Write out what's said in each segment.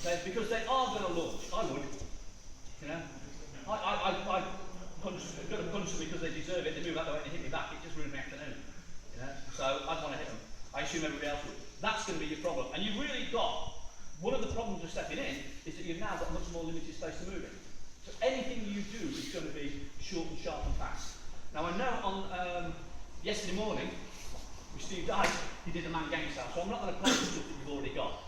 Okay, because they are going to launch. I would, you know. I punch, I'm going to punch them because they deserve it. They move out the way and they hit me back. It just ruined my afternoon. You know, so I'd want to hit them. I assume everybody else would. That's going to be your problem. And you've really got, one of the problems of stepping in is that you've now got much more limited space to move in. So anything you do is going to be short and sharp and fast. Now I know on yesterday morning, with Steve Dyke, he did a man gang style. So I'm not going to play the stuff that you've already got.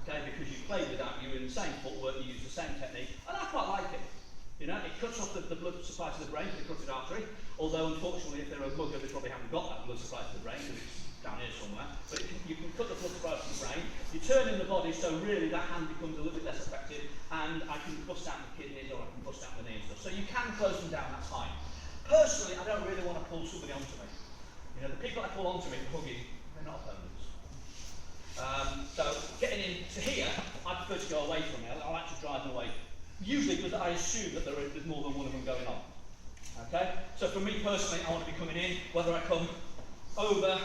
Okay, because you played with that, you're in the same footwork, you use the same technique, and I quite like it. You know, it cuts off the blood supply to the brain, the carotid artery, although unfortunately if they're a mugger they probably haven't got that blood supply to the brain because it's down here somewhere. But you can cut the blood supply to the brain, you turn in the body so really that hand becomes a little bit less effective, and I can bust out the kidneys or I can bust out the knee and stuff. So you can close them down, that's fine. Personally, I don't really want to pull somebody onto me. You know, the people that pull onto me for hugging, they're not opponents. So getting into here, I prefer to go away from it. I'll actually drive them away. Usually because I assume that there's more than one of them going on. Okay? So for me personally, I want to be coming in, whether I come over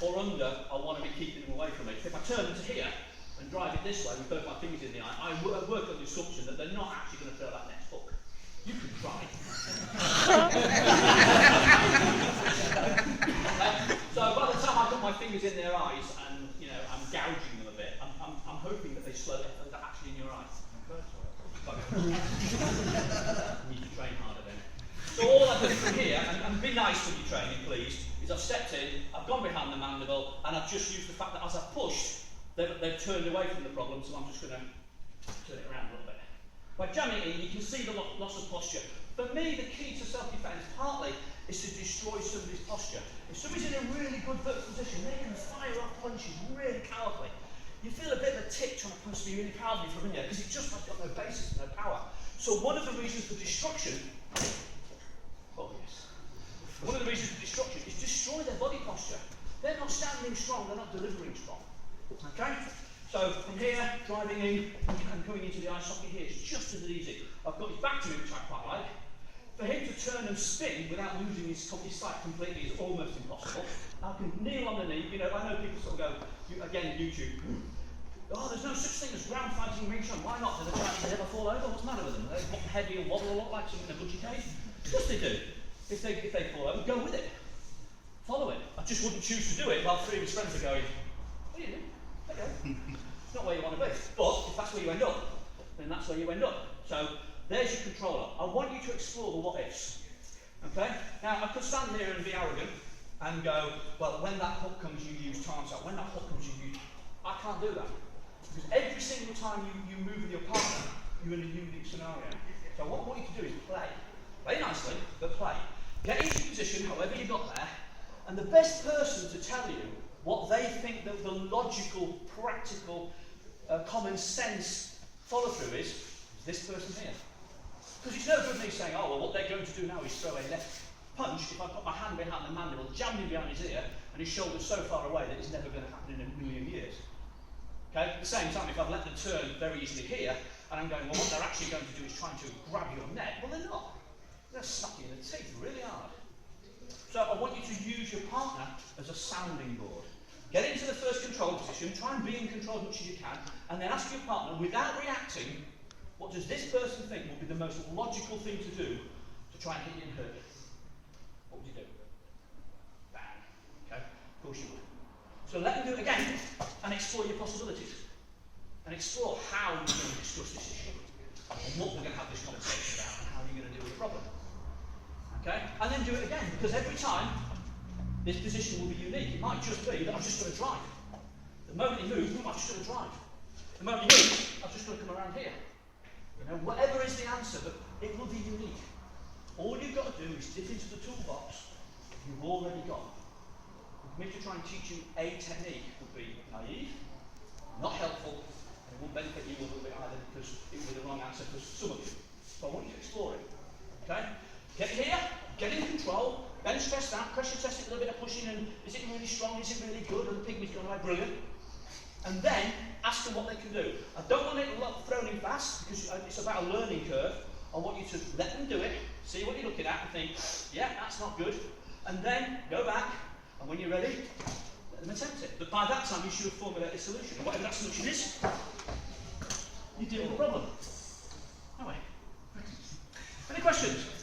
or under, I want to be keeping them away from it. If I turn them to here and drive it this way with both my fingers in the eye, I work on the assumption that they're not actually going to throw that next hook. You can try. So by the time I've got my fingers in their eyes and you know I'm gouging them a bit, I'm hoping that they slow down. They're actually in your eyes. You need to train harder then. So all I do from here, and be nice when you're training, please, is I've stepped in, I've gone behind the mandible, and I've just used the fact that as I've pushed, they've turned away from the problem, so I'm just going to turn it around a little bit. By jamming in, you can see the loss of posture. For me, the key to self-defense partly is to destroy somebody's posture. If somebody's in a really good vertical position, they can fire off punches really powerfully. You feel a bit of a tick trying to punch me really powerfully from in there because it just has got no basis and no power. So one of the reasons for destruction, oh yes, one of the reasons for destruction is destroy their body posture. They're not standing strong, they're not delivering strong. Okay? So from here, driving in and coming into the eye socket here is just as easy. I've got his back to me, which I quite like. For him to turn and spin without losing his sight completely is almost impossible. I can kneel on the knee. You know, I know people sort of go, again, YouTube. Oh, there's no such thing as ground fighting Wing Chun. Why not? Do the Chinese ever fall over? What's the matter with them? They heavy and wobble a lot like something in a budgie cage? Of course they do. If they fall over, go with it. Follow it. I just wouldn't choose to do it while three of his friends are going, what are you doing? Okay. It's not where you want to be. But if that's where you end up, then that's where you end up. So there's your controller. I want you to explore the what ifs. Okay? Now I could stand here and be arrogant and go, well, when that hook comes, you use time out. When that hook comes, you use. I can't do that. Because every single time you move with your partner, you're in a unique scenario. So what I want you to do is play. Play nicely, but play. Get into position, however you got there, and the best person to tell you what they think that the logical, practical, common sense follow-through is this person here. Because it's no good me saying, oh, well, what they're going to do now is throw a left punch if I put my hand behind the mandible, jammed him behind his ear, and his shoulder's so far away that it's never going to happen in a million years. Okay? At the same time, if I've let them turn very easily here, and I'm going, well, what they're actually going to do is trying to grab your neck, well, they're not. They're suck you in the teeth really hard. So I want you to use your partner as a sounding board. Get into the first control position, try and be in control as much as you can, and then ask your partner, without reacting, what does this person think will be the most logical thing to do to try and hit you and hurt you? What would you do? Bang. Okay? Of course you would. So let them do it again and explore your possibilities. And explore how you're going to discuss this issue. And what we're going to have this conversation about and how you're going to deal with the problem. Okay? And then do it again, because every time this position will be unique. It might just be that I've just got to drive. The moment he moves, I've just got to drive. The moment he moves, I've just got to come around here. You know, whatever is the answer, but it will be unique. All you've got to do is dip into the toolbox you've already got. For me to try and teach you a technique would be naive, not helpful, and it won't benefit you a little bit either because it will be the wrong answer for some of you. So I want you to explore it. Okay? Get here, get in control, bench test that, pressure test it, a little bit of pushing, and is it really strong, is it really good, and the pygmy's going away, brilliant. And then ask them what they can do. I don't want it thrown in fast because it's about a learning curve. I want you to let them do it, see what you're looking at, and think, yeah, that's not good. And then go back, and when you're ready, let them attempt it. But by that time, you should have formulated a solution. And whatever that solution is, you deal with the problem. That way. Any questions?